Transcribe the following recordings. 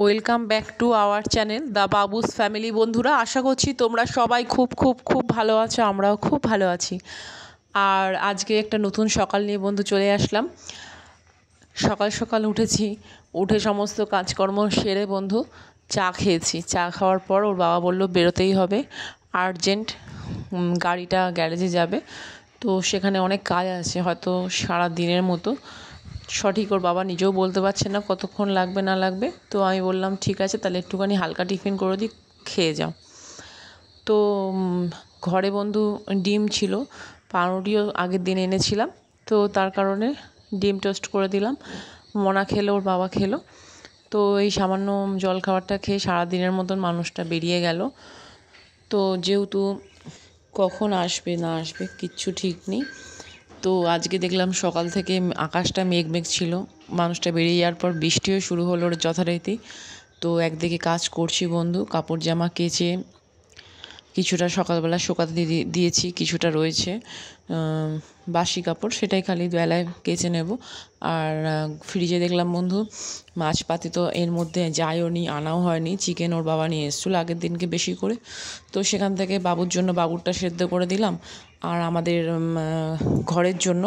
Welcome back to our channel the Babus family. বন্ধুরা, আশা করছি তোমরা সবাই খুব খুব খুব ভালো আছো, আমরাও খুব ভালো আছি। আর আজকে একটা নতুন সকাল নিয়ে বন্ধু চলে আসলাম। সকাল সকাল উঠেছি, উঠে সমস্ত কাজকর্ম সেরে বন্ধু চা খেয়েছি। চা খাওয়ার পর ওর বাবা বলল বেরোতেই হবে, আর্জেন্ট, গাড়িটা গ্যারেজে যাবে। তো সেখানে অনেক কাজ আছে, হয়তো সারা দিনের মতো। সঠিক ওর বাবা নিজেও বলতে পারছে না কতক্ষণ লাগবে না লাগবে। তো আমি বললাম ঠিক আছে, তাহলে একটুখানি হালকা টিফিন করে দিই, খেয়ে যাও। তো ঘরে বন্ধু ডিম ছিল, পাউরুটিও আগের দিন এনেছিলাম, তো তার কারণে ডিম টোস্ট করে দিলাম। মনা খেলো, ওর বাবা খেলো। তো এই সামান্য জলখাবারটা খেয়ে সারাদিনের মতন মানুষটা বেরিয়ে গেল। তো যেহেতু কখন আসবে না আসবে কিচ্ছু ঠিক নেই, তো আজকে দেখলাম সকাল থেকে আকাশটা মেঘ মেঘ ছিল। মানুষটা বেরিয়ে যাওয়ার পর বৃষ্টিও শুরু হলো যথারীতি। তো একদিকে কাজ করছি বন্ধু, কাপড় জামা কেচে কিছুটা সকালবেলা শুকাতে দিয়েছি, কিছুটা রয়েছে বাসি কাপড়, সেটাই খালি বেলায় কেচে নেব। আর ফ্রিজে দেখলাম বন্ধু মাছপাতি তো এর মধ্যে যায়ও নি, আনাও হয়নি। চিকেন ওর বাবা নিয়ে এসেছিলো আগের দিনকে বেশি করে, তো সেখান থেকে বাবুর জন্য বাবুরটা সেদ্ধ করে দিলাম। আর আমাদের ঘরের জন্য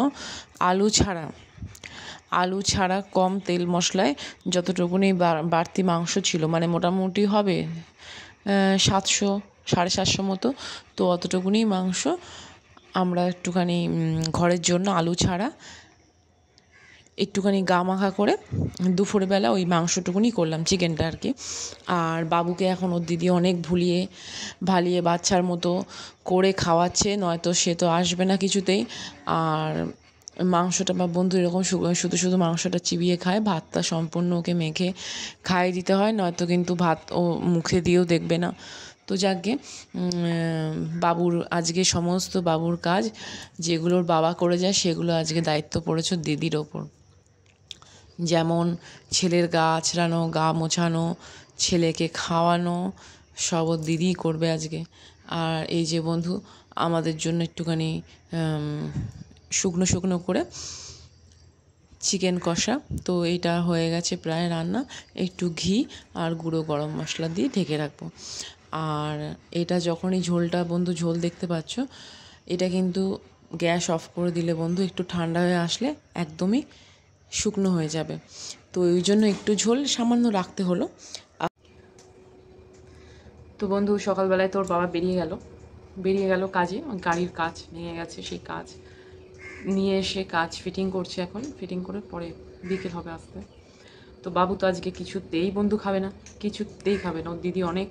আলু ছাড়া কম তেল মশলায় যতটুকুনি বাড়তি মাংস ছিল, মানে মোটামুটি হবে 700 750 মতো, তো অতটুকুনি মাংস আমরা একটুখানি ঘরের জন্য আলু ছাড়া একটুখানি গা মাখা করে দুপুরবেলা ওই মাংসটুকুনি করলাম, চিকেনটা আর কি। আর বাবুকে এখন ওর দিদি অনেক ভালিয়ে বাচ্চার মতো করে খাওয়াচ্ছে, নয়তো সে তো আসবে না কিছুতেই। আর মাংসটা বা বন্ধু এরকম শুধু শুধু মাংসটা চিবিয়ে খায়, ভাতটা সম্পূর্ণ ওকে মেখে খাইয়ে দিতে হয়, নয়তো কিন্তু ভাত ও মুখে দিয়েও দেখবে না। তো যাকগে, আজকে সমস্ত বাবুর কাজ যেগুলোর বাবা করে যায় সেগুলো আজকে দায়িত্ব পড়েছে দিদির ওপর। যেমন ছেলের গা আঁচড়ানো, গা মোছানো, ছেলেকে খাওয়ানো, সব দিদিই করবে আজকে। আর এই যে বন্ধু আমাদের জন্য একটুখানি শুকনো শুকনো করে চিকেন কষা, তো এইটা হয়ে গেছে প্রায় রান্না। একটু ঘি আর গুঁড়ো গরম মশলা দিয়ে ঢেকে রাখবো। আর এটা যখনই ঝোলটা বন্ধু ঝোল দেখতে পাচ্ছ, এটা কিন্তু গ্যাস অফ করে দিলে বন্ধু একটু ঠান্ডা হয়ে আসলে একদমই শুকনো হয়ে যাবে। তো ওই জন্য একটু ঝোল সামান্য রাখতে হলো। তো বন্ধু সকালবেলায় তোর বাবা বেরিয়ে গেল কাজে, গাড়ির কাজ ভেঙে গেছে, সেই কাজ নিয়ে এসে কাজ ফিটিং করছে। এখন ফিটিং করে পরে বিকেল হবে আসতে। তো বাবু তো আজকে কিছুতেই বন্ধু খাবে না, ওর দিদি অনেক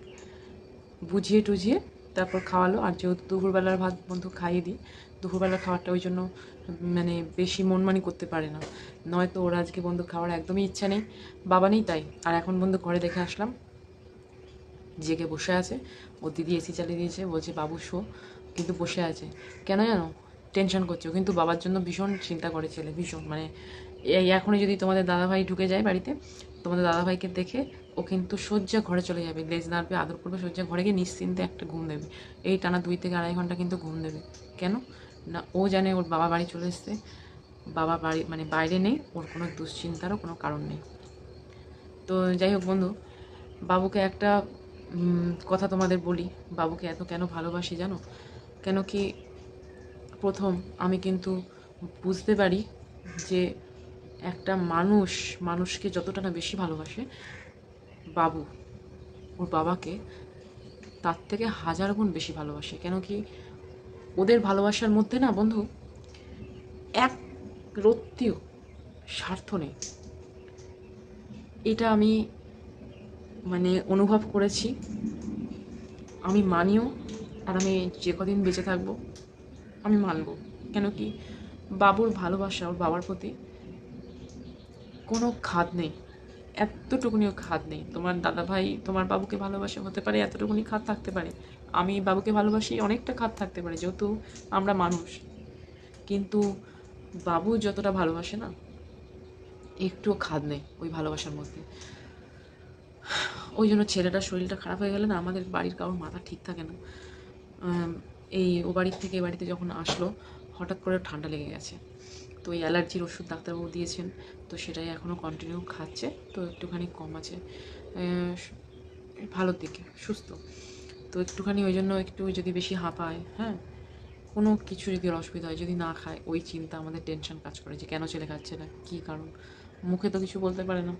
বুঝিয়ে টুঝিয়ে তারপর খাওয়ালো। আর যেহেতু দুপুরবেলার ভাত বন্ধু খাইয়ে দিই, দুপুরবেলার খাবারটা ওই জন্য মানে বেশি মনমানি করতে পারে না, নয়তো ওর আজকে বন্ধু খাওয়ার একদমই ইচ্ছা নেই, বাবা নেই তাই। আর এখন বন্ধু ঘরে দেখে আসলাম জেগে বসে আছে, ওর দিদি এসি চালিয়ে দিয়েছে, বলছে বাবু শো, কিন্তু বসে আছে কেন জানো, টেনশন করছে। ও কিন্তু বাবার জন্য ভীষণ চিন্তা করে ছেলে, ভীষণ, মানে এই এখনই যদি তোমাদের দাদাভাই ঢুকে যায় বাড়িতে, তোমাদের দাদাভাইকে দেখে ও কিন্তু সোজা ঘরে চলে যাবে, লেজ নাড়বে, আদর করবে, সোজা ঘরে গিয়ে নিশ্চিন্তে একটা ঘুম দেবে। এই টানা 2 থেকে 2.5 ঘন্টা কিন্তু ঘুম দেবে। কেন না, ও জানে ওর বাবা বাড়ি চলে এসছে, বাবা বাড়ি মানে বাইরে নেই, ওর কোনো দুশ্চিন্তারও কোনো কারণ নেই। তো যাই হোক বন্ধু, বাবুকে একটা কথা তোমাদের বলি, বাবুকে এত কেন ভালোবাসি জানো? কেন কি প্রথম আমি কিন্তু বুঝতে পারি যে একটা মানুষকে যতটা না বেশি ভালোবাসে বাবু ওর বাবাকে, তার থেকে 1000 গুণ বেশি ভালোবাসে। কেন কি ওদের ভালোবাসার মধ্যে না বন্ধু এক রত্তিও স্বার্থ নেই। এটা আমি মানে অনুভব করেছি, আমি মানিও। আর আমি যে কদিন বেঁচে থাকবো আমি মানব। কেন কি বাবুর ভালোবাসা ওর বাবার প্রতি কোনো খাদ নেই, এতটুকুনিও খাদ নেই। তোমার দাদাভাই তোমার বাবুকে ভালোবাসে, হতে পারে এতটুকুনি খাদ থাকতে পারে, আমি বাবুকে ভালোবাসি অনেকটা খাদ থাকতে পারে, যেহেতু আমরা মানুষ। কিন্তু বাবু যতটা ভালোবাসে না, একটুও খাদ নেই ওই ভালোবাসার মধ্যে। ওই জন্য ছেলেটার শরীরটা খারাপ হয়ে গেলে না, আমাদের বাড়ির কারোর মাথা ঠিক থাকে না। এই ও বাড়ির থেকে এ বাড়িতে যখন আসলো, হঠাৎ করে ঠান্ডা লেগে গেছে। তো ওই অ্যালার্জির ওষুধ ডাক্তারবাবু দিয়েছেন, তো সেটাই এখনও কন্টিনিউ খাচ্ছে, তো একটুখানি কম আছে, ভালোর দিকে, সুস্থ। তো একটুখানি ওই জন্য একটু যদি বেশি হাঁপায়, হ্যাঁ, কোনো কিছু যদি অসুবিধা হয়, যদি না খায়, ওই চিন্তা, আমাদের টেনশন কাজ করে যে কেন ছেলে খাচ্ছে না, কী কারণ। মুখে তো কিছু বলতে পারে না,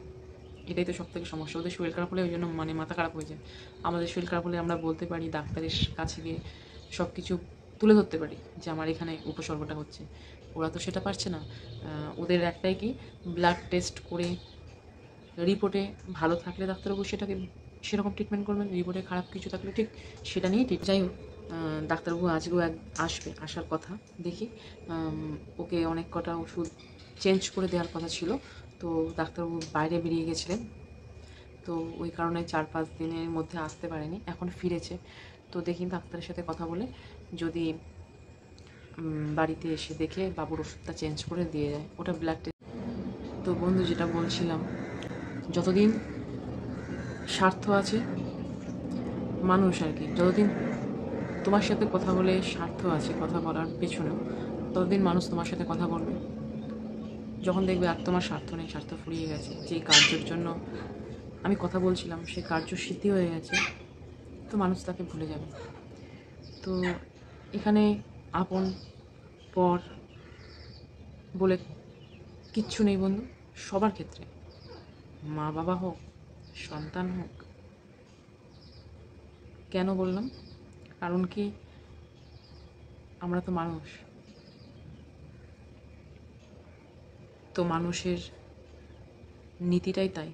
এটাই তো সব থেকে সমস্যা। ওদের শরীর খারাপ হলে ওই জন্য মানে মাথা খারাপ হয়ে যায়। আমাদের শরীর খারাপ হলে আমরা বলতে পারি, ডাক্তারের কাছে গিয়ে সব কিছু তুলে ধরতে পারি যে আমার এখানে উপসর্গটা হচ্ছে। ওরা তো সেটা পারছে না। ওদের একটাই কি, ব্লাড টেস্ট করে রিপোর্টে ভালো থাকলে ডাক্তারবাবু সেটাকে সেরকম ট্রিটমেন্ট করবেন, রিপোর্টে খারাপ কিছু থাকলে ঠিক সেটা নিয়েই ঠিক। যাই হোক, ডাক্তারবাবু আজকেও আসবে, আসার কথা, দেখি। ওকে অনেক কটা ওষুধ চেঞ্জ করে দেওয়ার কথা ছিল, তো ডাক্তারবাবু বাইরে বেরিয়ে গেছিলেন, তো ওই কারণে 4-5 দিনের মধ্যে আসতে পারেনি, এখন ফিরেছে। তো দেখি ডাক্তারের সাথে কথা বলে যদি বাড়িতে এসে দেখে বাবুর ওষুধটা চেঞ্জ করে দিয়ে যায়, ওটা ব্লাড টেস্ট। তো বন্ধু, যেটা বলছিলাম, যতদিন স্বার্থ আছে মানুষ আর কি, যতদিন তোমার সাথে কথা বলে স্বার্থ আছে কথা বলার পেছনেও, ততদিন মানুষ তোমার সাথে কথা বলবে। যখন দেখবে আর তোমার স্বার্থ নেই, স্বার্থ ফুরিয়ে গেছে, যেই কার্যের জন্য আমি কথা বলছিলাম সেই কার্য সিদ্ধি হয়ে গেছে, তো মানুষ তাকে ভুলে যাবে। তো এখানে আপন পর বলে কিচ্ছু নেই বন্ধু, সবার ক্ষেত্রে, মা বাবা হোক, সন্তান হোক। কেন বললাম? কারণ কি, আমরা তো মানুষ, তো মানুষের নীতিটাই তাই,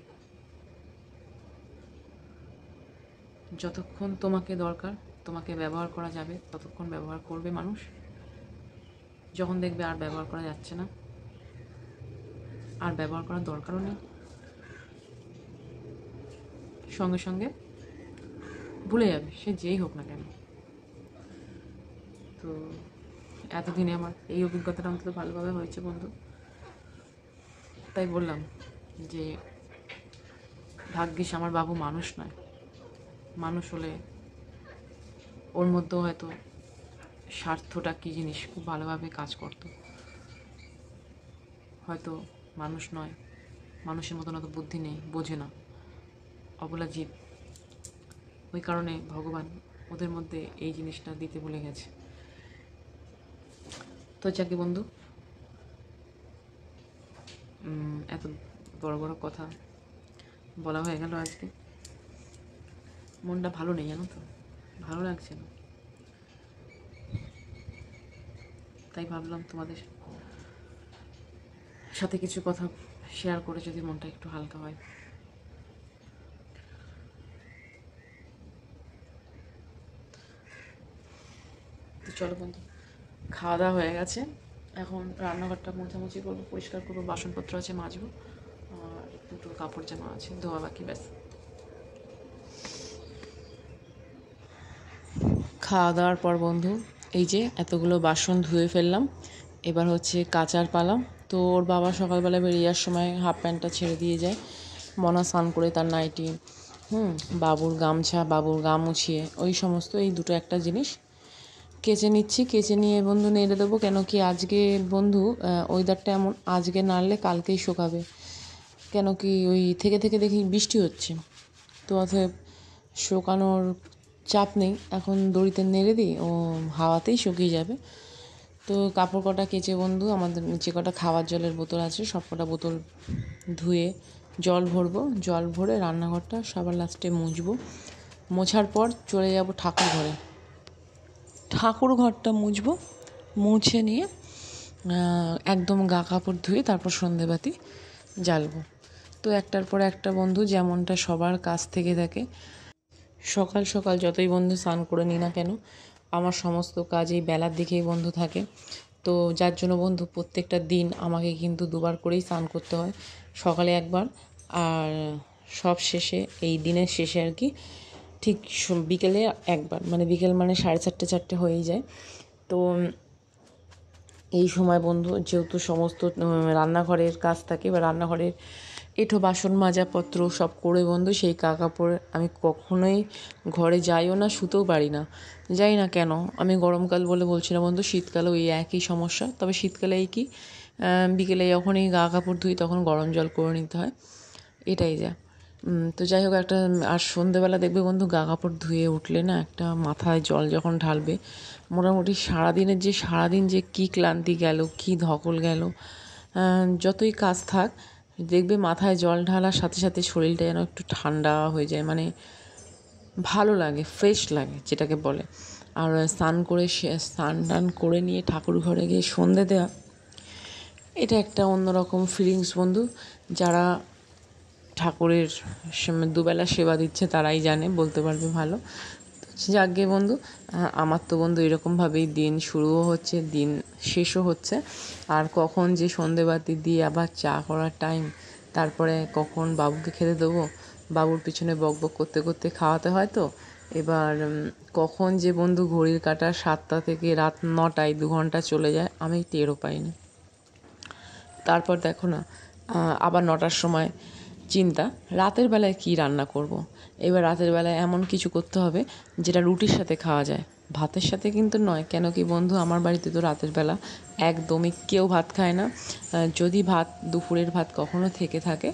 যতক্ষণ তোমাকে দরকার, তোমাকে ব্যবহার করা যাবে, ততক্ষণ ব্যবহার করবে মানুষ। যখন দেখবে আর ব্যবহার করা যাচ্ছে না, আর ব্যবহার করার দরকারও নেই, সঙ্গে সঙ্গে ভুলে যাবে, সে যেই হোক না কেন। তো এতদিনে আমার এই অভিজ্ঞতাটা অন্তত ভালোভাবে হয়েছে বন্ধু, তাই বললাম যে ভাগ্যিস আমার বাবু মানুষ নয়, মানুষ হলে ওর মধ্যেও হয়তো স্বার্থটা কী জিনিস খুব ভালোভাবে কাজ করতো। হয়তো মানুষ নয়, মানুষের মতন অত বুদ্ধি নেই, বোঝে না, অবলা জীব, ওই কারণে ভগবান ওদের মধ্যে এই জিনিসটা দিতে ভুলে গেছে। তো যাকে বন্ধু, এত বড় বড় কথা বলা হয়ে গেল আজকে, মনটা ভালো নেই, জানো তো, ভালো লাগছে না, তাই ভাবলাম তোমাদের সাথে কিছু কথা শেয়ার করে যদি মনটা একটু হালকা হয়। তো চলো বন্ধু, খাওয়া দাওয়া হয়ে গেছে, এখন রান্নাঘরটা মোছামুছি করবো, পরিষ্কার করবো, বাসনপত্র আছে মাজবো, আর দুটো কাপড় জামা আছে ধোয়া বাকি, ব্যাস। খাওয়া দাওয়ার পর বন্ধু, এই যে এতগুলো বাসন ধুয়ে ফেললাম, এবার হচ্ছে কাচার পালা। তো ওর বাবা সকালবেলা বেরিয়ে যাওয়ার সময় হাফ প্যান্টটা ছেড়ে দিয়ে যায়, মনা স্নান করে তার নাইটি, বাবুর গামছা, বাবুর গা মুছিয়ে, ওই সমস্ত এই দুটো একটা জিনিস কেচে নিচ্ছি। কেচে নিয়ে বন্ধু নেড়ে দেবো, কেন কি আজকে বন্ধু ওয়েদারটা এমন, আজকে নাড়লে কালকেই শুকাবে, কেন কি ওই থেকে থেকে দেখি বৃষ্টি হচ্ছে, তো অতএব শুকানোর চাপ নেই, এখন দড়িতে নেড়ে দিই, ও হাওয়াতেই শুকিয়ে যাবে। তো কাপড় কটা কেচে বন্ধু, আমাদের নিচে কটা খাওয়ার জলের বোতল আছে, সব কটা বোতল ধুয়ে জল ভরবো, জল ভরে রান্নাঘরটা সবার লাস্টে মুছবো। মোছার পর চলে যাব ঠাকুর ঘরে, ঠাকুর ঘরটা মুছবো, মুছে নিয়ে একদম গা কাপড় ধুয়ে তারপর সন্ধেবাতি জ্বালবো। তো একটার পর একটা বন্ধু, যেমনটা সবার কাছ থেকে থাকে, সকাল সকাল যতই বন্ধু স্নান করে নিই না কেন, আমার সমস্ত কাজ এই বেলার দিকেই বন্ধু থাকে। তো যার জন্য বন্ধু প্রত্যেকটা দিন আমাকে কিন্তু দুবার করেই স্নান করতে হয়, সকালে একবার, আর সব শেষে, এই দিনের শেষে আর কি, ঠিক বিকেলে একবার, মানে বিকেল মানে 4:30 হয়েই যায়। তো এই সময় বন্ধু যেহেতু সমস্ত রান্নাঘরের কাজ থাকে, বা রান্নাঘরের এঁঠো বাসন মাজাপত্র সব করে বন্ধু, সেই কাপড় আমি কখনোই ঘরে যাইও না, শুতেও পারি না, যাই না কেন, আমি গরমকাল বলে বলছি না বন্ধু, শীতকালেও এই একই সমস্যা। তবে শীতকালে এই কি, বিকেলে যখনই গা কাপড় ধুই তখন গরম জল করে নিতে হয়, এটাই যা। তো যাই হোক, একটা আর সন্ধেবেলা দেখবে বন্ধু গা কাপড় ধুয়ে উঠলে না একটা মাথায় জল যখন ঢালবে, মোটামুটি সারাদিন যে কী ক্লান্তি গেল, কী ধকল গেল, যতই কাজ থাক দেখবে মাথায় জল ঢালার সাথে সাথে শরীরটা যেন একটু ঠান্ডা হয়ে যায়, মানে ভালো লাগে, ফ্রেশ লাগে যেটাকে বলে। আর স্নান টান করে নিয়ে ঠাকুর ঘরে গিয়ে সন্ধে দেওয়া, এটা একটা অন্যরকম ফিলিংস বন্ধু। যারা ঠাকুরের দুবেলা সেবা দিচ্ছে তারাই জানে, বলতে পারবে ভালো। যাকগে বন্ধু, আমার তো বন্ধু এরকমভাবেই দিন শুরুও হচ্ছে, দিন শেষও হচ্ছে। আর কখন যে সন্ধেবাতি দিয়ে আবার চা করার টাইম, তারপরে কখন বাবুকে খেতে দেবো, বাবুর পিছনে বকবক করতে করতে খাওয়াতে হয়। তো এবার কখন যে বন্ধু ঘড়ির কাঁটা 7টা থেকে রাত 9টায় 2 ঘন্টা চলে যায় আমি টেরও পাই না। তারপর দেখো না, আবার 9টার সময় চিন্তা রাতের বেলায় কী রান্না করব। এবার রাতের বেলায় এমন কিছু করতে হবে যেটা রুটির সাথে খাওয়া যায়, ভাতের সাথে কিন্তু নয়। কেন কি বন্ধু, আমার বাড়িতে তো রাতের বেলা একদমই কেউ ভাত খায় না। যদি দুপুরের ভাত কখনো থেকে থাকে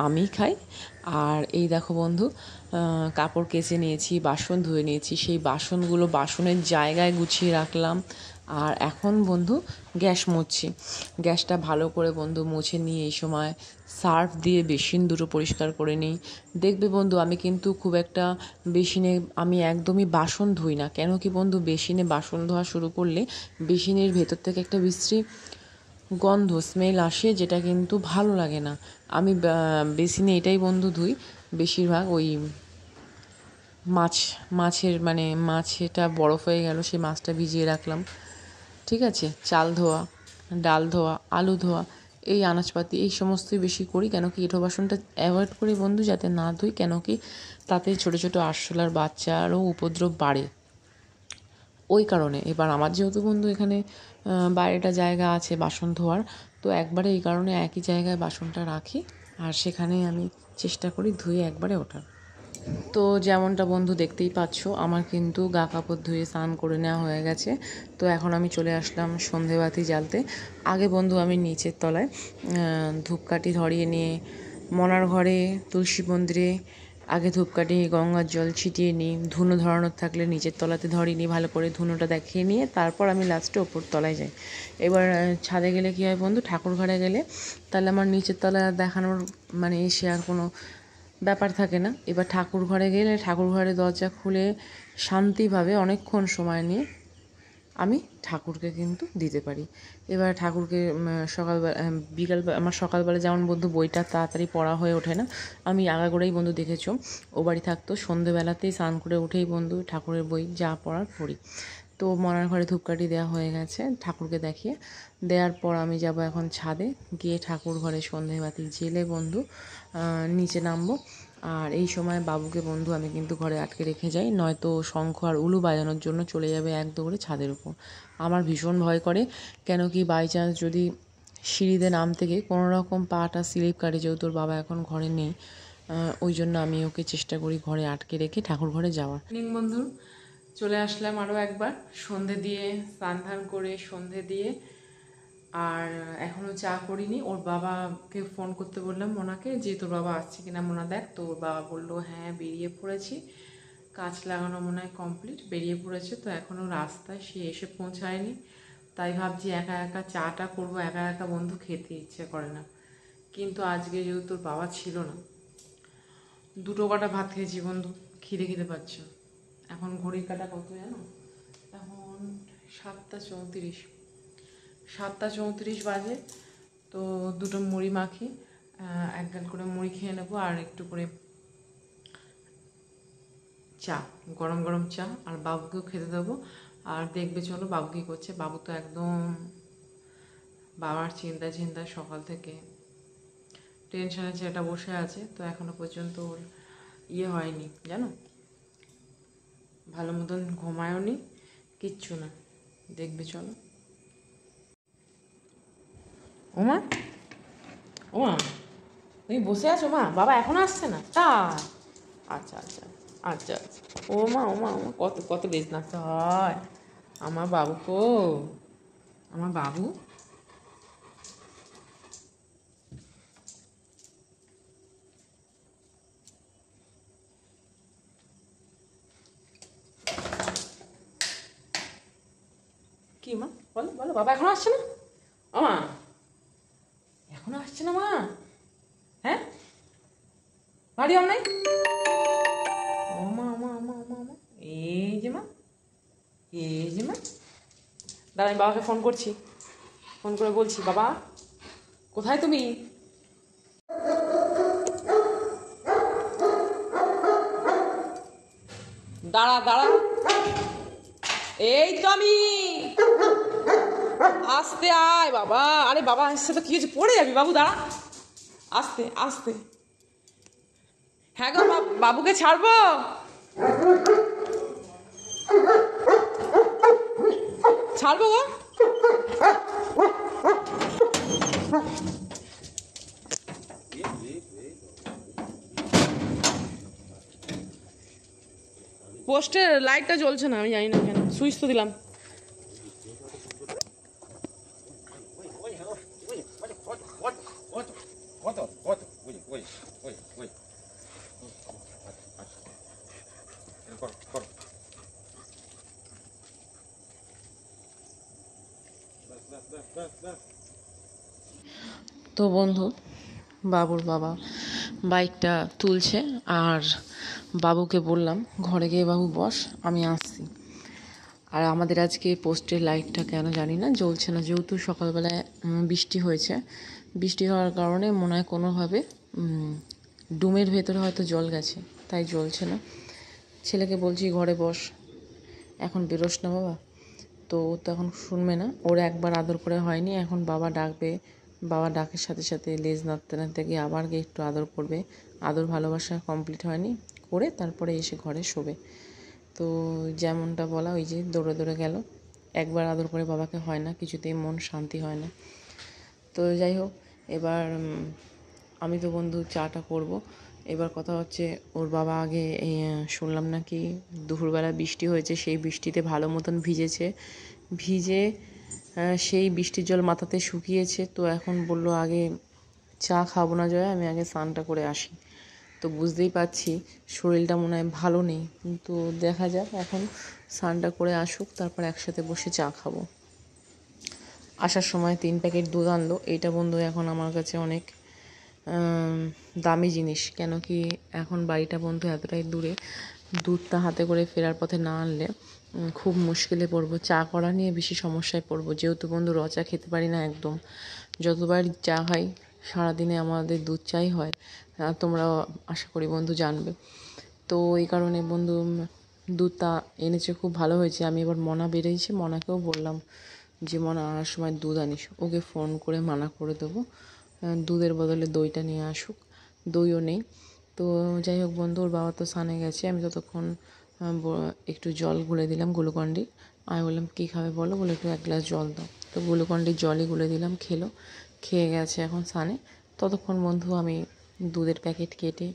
আমি খাই। আর এই দেখো বন্ধু, কাপড় কেচে নিয়েছি, বাসন ধুয়ে নিয়েছি, সেই বাসনগুলো বাসনের জায়গায় গুছিয়ে রাখলাম। আর এখন বন্ধু গ্যাস মুছছি। গ্যাসটা ভালো করে বন্ধু মুছে নিয়ে এই সময় সার্ফ দিয়ে বেসিন দুটো পরিষ্কার করে নিই। দেখবে বন্ধু, আমি কিন্তু খুব একটা আমি একদমই বাসন ধুই না। কেন কি বন্ধু, বেসিনে বাসন ধোয়া শুরু করলে বেসিনের ভেতর থেকে একটা বিশ্রী গন্ধ, স্মেল আসে, যেটা কিন্তু ভালো লাগে না। আমি বেসিনে এটাই বন্ধু ধুই বেশিরভাগ, ওই মাছেটা বরফ হয়ে গেল, সেই মাছটা ভিজিয়ে রাখলাম, ঠিক আছে, চাল ধোয়া, ডাল ধোয়া, আলু ধোয়া, এই আনাজপাতি এই সমস্তই বেশি করি। কেন কি এঁঠো বাসনটা অ্যাভয়েড করি বন্ধু, যাতে না ধুই। কেন কি তাতে ছোটো ছোটো আরশোলার বাচ্চারও উপদ্রব বাড়ে, ওই কারণে। এবার আমার যেহেতু বন্ধু এখানে বাইরেটা জায়গা আছে বাসন ধোয়ার, তো একবারে এই কারণে একই জায়গায় বাসনটা রাখি, আর সেখানেই আমি চেষ্টা করি ধুয়ে একবারে ওঠার। তো যেমনটা বন্ধু দেখতেই পাচ্ছ, আমার কিন্তু গা কাপড় ধুয়ে স্নান করে নেওয়া হয়ে গেছে। তো এখন আমি চলে আসলাম সন্ধেবাতি জ্বালতে। আগে বন্ধু আমি নিচের তলায় ধূপকাঠি ধরিয়ে নিয়ে মনার ঘরে তুলসী মন্দিরে আগে ধূপকাঠি গঙ্গার জল ছিটিয়ে নিই। ধুনো ধরানোর থাকলে নিচের তলাতে ধরিয়ে নিই, ভালো করে ধুনোটা দেখিয়ে নিয়ে তারপর আমি লাস্টে ওপর তলায় যাই। এবার ছাদে গেলে কী হয় বন্ধু, ঠাকুর ঘরে গেলে তাহলে আমার নিচের তলায় দেখানোর এসে আর কোনো ব্যাপার থাকে না। এবার ঠাকুর ঘরে গেলে ঠাকুর ঘরের দরজা খুলে শান্তিভাবে অনেকক্ষণ সময় নিয়ে আমি ঠাকুরকে কিন্তু দিতে পারি। এবার ঠাকুরকে আমার সকালবেলা যেমন বন্ধু বইটা তাড়াতাড়ি পড়া হয়ে ওঠে না, আমি আগাগোড়াই বন্ধু দেখেছো ও বাড়ি থাকতো সন্ধেবেলাতেই স্নান করে উঠেই বন্ধু ঠাকুরের বই যা পড়ার পড়ি। তো মনার ঘরে ধূপকাঠি দেওয়া হয়ে গেছে, ঠাকুরকে দেখিয়ে দেওয়ার পর আমি যাব এখন ছাদে গিয়ে ঠাকুর ঘরে সন্ধেবাতি জেলে বন্ধু নিচে নামবো। আর এই সময় বাবুকে বন্ধু আমি কিন্তু ঘরে আটকে রেখে যাই, নয়তো শঙ্খ আর উলু বাজানোর জন্য চলে যাবে এক দৌড়ে ছাদের উপর। আমার ভীষণ ভয় করে, কেন কি বাই চান্স যদি সিঁড়িতে নামতে গিয়ে কোনো রকম পাটা স্লিপ কাটে, যেহেতু ওর বাবা এখন ঘরে নেই, ওই জন্য আমি ওকে চেষ্টা করি ঘরে আটকে রেখে ঠাকুর ঘরে যাওয়ার। বন্ধু চলে আসলাম আরও একবার সন্ধে দিয়ে, স্নান ধান করে সন্ধে দিয়ে, আর এখনও চা করিনি। ওর বাবাকে ফোন করতে বললাম মোনাকে, যে তোর বাবা আসছে কিনা মোনা দেখ। তো ওর বাবা বললো হ্যাঁ বেরিয়ে পড়েছি, কাঁচ লাগানো মনে হয় কমপ্লিট, বেরিয়ে পড়েছে। তো এখনও রাস্তায় সে এসে পৌঁছায়নি, তাই ভাবছি একা একা চাটা করবো, একা একা বন্ধু খেতে ইচ্ছে করে না। কিন্তু আজকে যেহেতু তোর বাবা ছিল না, 2 কটা ভাত খেয়েছি বন্ধু, খিদে খেতে পাচ্ছে। এখন ঘড়ির কাটা কত জানো, এখন 7টা 34, 7টা 34 বাজে। তো 2টো মুড়ি মাখি, এক গাল করে মুড়ি খেয়ে নেবো, আর একটু করে চা, গরম গরম চা, আর বাবুকেও খেতে দেবো। আর দেখবে চলো বাবু কী করছে। বাবু তো একদম বাবার চিন্তায় সকাল থেকে টেনশনে ছেলেটা বসে আছে। তো এখনো পর্যন্ত ওর হয়নি জানো, ভালো মতন ঘুমায়ও নি, কিচ্ছু না। দেখবে চলো। ওমা ওমা তুমি বসে আছো মা, বাবা এখনো আসছে না তা? আচ্ছা আচ্ছা আচ্ছা আচ্ছা। ওমা ওমা ওমা কত কত বেশ নাচতে হয় আমার বাবু। আমার বাবু মা? বলো বলো, বাবা এখনো আসছে না? ও মা, এখনো আসছে না মা? হ্যাঁ, বাড়ি আর নাই? ও মা, মা মা মা মা, এই যে মা, এই যে মা। দাঁড়া, আমি বাবাকে ফোন করছি, ফোন করে বলছি, বাবা কোথায় তুমি? দাঁড়া দাঁড়া, এই তো আমি, আস্তে আয় বাবা। আরে বাবা আসছে তো, কি হয়েছে, পড়ে যাবি বাবু, দাঁড়া, আস্তে আস্তে। হ্যাঁ গো, বাবুকে ছাড়বো? ছাড়বো গো। পোস্টের লাইটটা জ্বলছে না, আমি জানি না কেন, সুইচ তো দিলাম। তো বন্ধু, বাবুর বাবা বাইকটা তুলছে, আর বাবুকে বললাম ঘরে গিয়ে বাবু বস, আমি আসছি। আর আমাদের আজকে পোস্টের লাইটটা কেন জানি না জ্বলছে না, যেহেতু সকালবেলায় বৃষ্টি হয়েছে। বৃষ্টি হওয়ার কারণে মনে হয় কোনোভাবে ডুমের ভেতরে হয়তো জল গেছে, তাই জ্বলছে না। ছেলেকে বলছি ঘরে বস, এখন বেরোস না বাবা। তো ও তো এখন শুনবে না, ওর একবার আদর করে হয়নি, এখন বাবা ডাকবে, বাবা ডাকের সাথে সাথে লেজ নাড়তে নাড়তে গিয়ে আবার গিয়ে একটু আদর করবে। আদর ভালোবাসা কমপ্লিট হয়নি, করে তারপরে এসে ঘরে শোবে। তো যেমনটা বলা, ওই যে দৌড়ে দৌড়ে গেল। একবার আদর করে বাবাকে হয় না, কিছুতেই মন শান্তি হয় না। তো যাই হোক, এবার আমি তো বন্ধু চাটা করব। এবার কথা হচ্ছে, ওর বাবা আগে শুনলাম নাকি দুপুরবেলা বৃষ্টি হয়েছে, সেই বৃষ্টিতে ভালো মতন ভিজেছে, ভিজে সেই বৃষ্টির জল মাথাতে শুকিয়েছে। তো এখন বলল আগে চা খাবো না জয়া, আমি আগে স্নানটা করে আসি। তো বুঝতেই পারছি শরীরটা মনে হয় ভালো নেই, কিন্তু দেখা যাক, এখন স্নানটা করে আসুক, তারপর একসাথে বসে চা খাবো। আসার সময় 3 প্যাকেট দুধ আনলো। এইটা বন্ধু এখন আমার কাছে অনেক দামি জিনিস, কেন কি এখন বাড়িটা বন্ধু এতটাই দূরে, দুধটা হাতে করে ফেরার পথে না আনলে খুব মুশকিলে পড়বো, চা করা নিয়ে বেশি সমস্যায় পড়বো। যেহেতু বন্ধু র চা খেতে পারি না একদম, যতবার চা খাই সারাদিনে আমাদের দুধ চাই হয়, তোমরা আশা করি বন্ধু জানবে। তো এই কারণে বন্ধু দুধটা এনেছে, খুব ভালো হয়েছে। আমি এবার মনা বেরিয়েছে, মনাকেও বললাম যে মনা আনার সময় দুধ আনিস, ওকে ফোন করে মানা করে দেবো দুধের বদলে দইটা নিয়ে আসুক, দইও নেই। তো যাই হোক বন্ধু, ওর বাবা তো স্নানে গেছে, আমি ততক্ষণ একটু জল গুলে দিলাম গ্লুকন্ডি। আমি বললাম কী খাবে বলো, বলে একটু 1 গ্লাস জল দাও। তো গ্লুকন্ডির জলই গুলে দিলাম, খেলো, খেয়ে গেছে এখন স্নানে। ততক্ষণ বন্ধু আমি দুধের প্যাকেট কেটে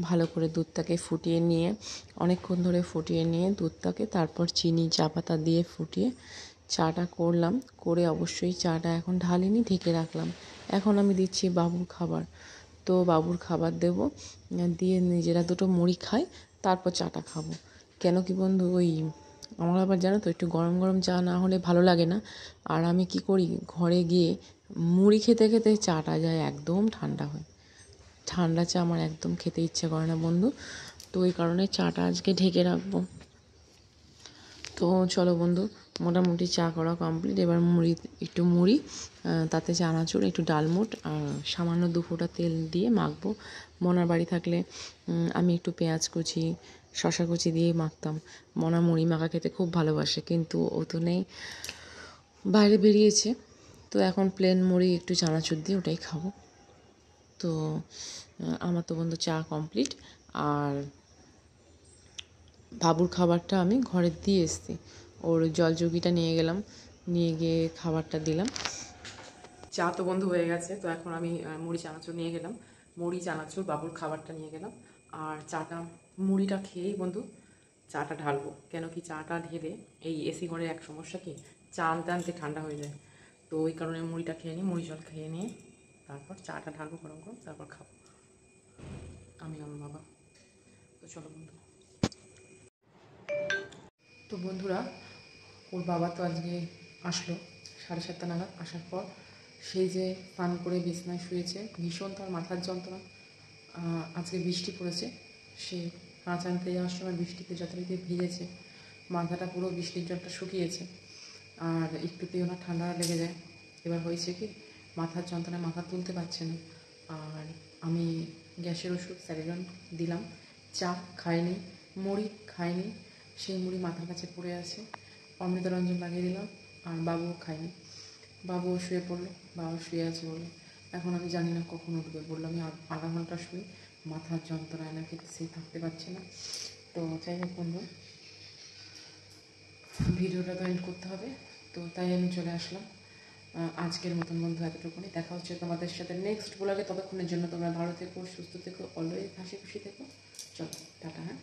ভালো করে দুধটাকে ফুটিয়ে নিয়ে, অনেকক্ষণ ধরে ফুটিয়ে নিয়ে দুধটাকে, তারপর চিনি চা পাতা দিয়ে ফুটিয়ে চাটা করলাম। করে অবশ্যই চাটা এখন ঢালিনি, ঢেকে রাখলাম। এখন আমি দিচ্ছি বাবুর খাবার। তো বাবুর খাবার দেবো, দিয়ে নিজেরা দুটো মুড়ি খাই, তারপর চাটা খাবো। কেন কি বন্ধু, ওই আমার আবার জানো তো একটু গরম গরম চা না হলে ভালো লাগে না। আর আমি কি করি, ঘরে গিয়ে মুড়ি খেতে খেতে চাটা যায় একদম ঠান্ডা হয়, ঠান্ডা চা আমার একদম খেতে ইচ্ছে করে না বন্ধু। তো ওই কারণে চাটা আজকে ঢেকে রাখবো। তো চলো বন্ধু, মোটামুটি চা করা কমপ্লিট। এবার মুড়ি, একটু মুড়ি, তাতে চানাচুর, একটু ডালমুট আর সামান্য 2 ফোঁটা তেল দিয়ে মাখবো। মনার বাড়ি থাকলে আমি একটু পেঁয়াজ কুচি, শশা কুচি দিয়ে মাখতাম। মনা মুড়ি মাখা খেতে খুব ভালোবাসে, কিন্তু ও তো নেই, বাইরে বেরিয়েছে। তো এখন প্লেন মুড়ি একটু চানাচুর দিয়ে ওটাই খাবো। তো আমার তো বন্ধু চা কমপ্লিট, আর বাবুর খাবারটা আমি ঘরে দিয়ে এসেছি। ওর জলযোগিটা নিয়ে গেলাম, নিয়ে গিয়ে খাবারটা দিলাম। চা তো বন্ধু হয়ে গেছে, তো এখন আমি মুড়ি চানাচুর নিয়ে গেলাম, মুড়ি চানাচুর বাবুর খাবারটা নিয়ে গেলাম। আর চাটা, মুড়িটা খেয়েই বন্ধু চাটা ঢালবো। কেন কি চাটা ঢেলে এই এসি ঘরের এক সমস্যা কি, চা আনতে আনতে ঠান্ডা হয়ে যায়। তো ওই কারণে মুড়িটা খেয়ে নিই, মুড়ি জল খেয়ে নিয়ে তারপর চাটা ঢালবো গরম গরম, তারপর খাবো আমি আমার বাবা। তো চলো বন্ধু। তো বন্ধুরা, ওর বাবা তো আজকে আসলো 7:30 নাগাদ। আসার পর সেই যে স্নান করে বিছনায় শুয়েছে, ভীষণ তার মাথার যন্ত্রণা। আজকে বৃষ্টি পড়েছে, সে কাঁচ আনতে যাওয়ার সময় বৃষ্টিতে যথারীতি ভিজেছে, মাথাটা পুরো বৃষ্টির জলটা শুকিয়েছে, আর একটুতেই ওনার ঠান্ডা লেগে যায়। এবার হয়েছে কি, মাথার যন্ত্রণায় মাথা তুলতে পারছে না। আর আমি গ্যাসের ওষুধ স্যারিডন দিলাম, চা খায়নি, মুড়ি খায়নি, সেই মুড়ি মাথার কাছে পড়ে আছে। অমৃতরঞ্জন লাগিয়ে দিলাম, আর বাবুও খায়নি। বাবুও শুয়ে পড়লো, বাবা শুয়ে আছে বলে। এখন আমি জানি না কখন উঠবে। বললাম আমি আধা ঘন্টা শুই, মাথার যন্ত্রণায় নাকি সে থাকতে পারছে না। তো যাই হোক বন্ধু, ভিডিওটা তো এন্ড করতে হবে, তো তাই আমি চলে আসলাম। আজকের মতন বন্ধু এতটুকুনি। দেখা হচ্ছে তোমাদের সাথে নেক্সট ব্লগে। ততক্ষণের জন্য তোমরা ভালো থেকো, সুস্থ থেকো, অলওয়েজ হাসি খুশি থেকো। চলো টাটা। হ্যাঁ।